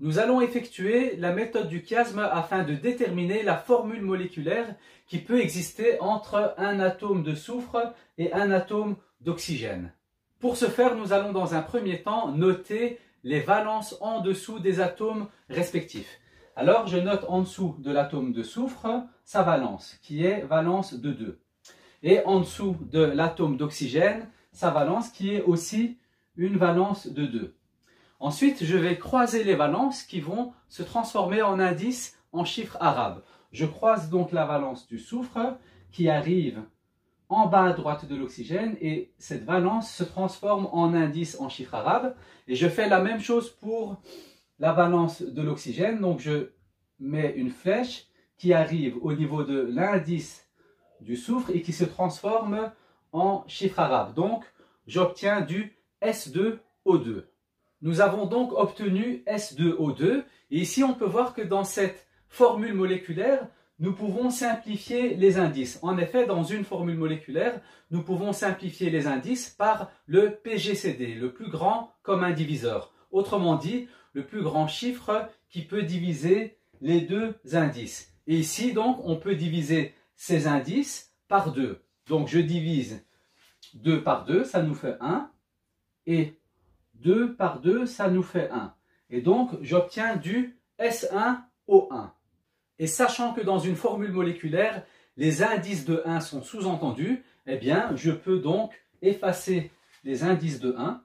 Nous allons effectuer la méthode du chiasme afin de déterminer la formule moléculaire qui peut exister entre un atome de soufre et un atome d'oxygène. Pour ce faire, nous allons dans un premier temps noter les valences en dessous des atomes respectifs. Alors, je note en dessous de l'atome de soufre sa valence, qui est valence de 2. Et en dessous de l'atome d'oxygène, sa valence, qui est aussi une valence de 2. Ensuite, je vais croiser les valences qui vont se transformer en indices en chiffres arabes. Je croise donc la valence du soufre qui arrive en bas à droite de l'oxygène et cette valence se transforme en indice en chiffres arabes. Et je fais la même chose pour la valence de l'oxygène. Donc je mets une flèche qui arrive au niveau de l'indice du soufre et qui se transforme en chiffre arabe. Donc j'obtiens du S2O2. Nous avons donc obtenu S2O2 et ici on peut voir que dans cette formule moléculaire, nous pouvons simplifier les indices. En effet, dans une formule moléculaire, nous pouvons simplifier les indices par le PGCD, le plus grand commun diviseur. Autrement dit, le plus grand chiffre qui peut diviser les deux indices. Et ici, donc, on peut diviser ces indices par 2. Donc, je divise 2 par 2, ça nous fait 1. Et 2 par 2, ça nous fait 1. Et donc, j'obtiens du S1O1. Et sachant que dans une formule moléculaire, les indices de 1 sont sous-entendus, eh bien, je peux donc effacer les indices de 1.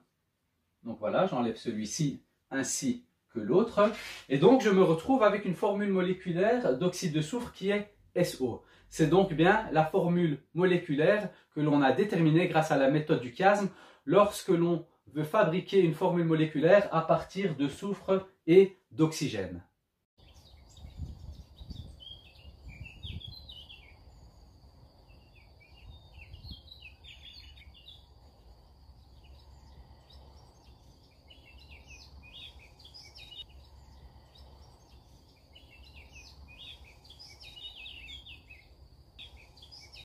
Donc voilà, j'enlève celui-ci ainsi que l'autre. Et donc, je me retrouve avec une formule moléculaire d'oxyde de soufre qui est SO. C'est donc bien la formule moléculaire que l'on a déterminée grâce à la méthode du chiasme lorsque l'on veut fabriquer une formule moléculaire à partir de soufre et d'oxygène.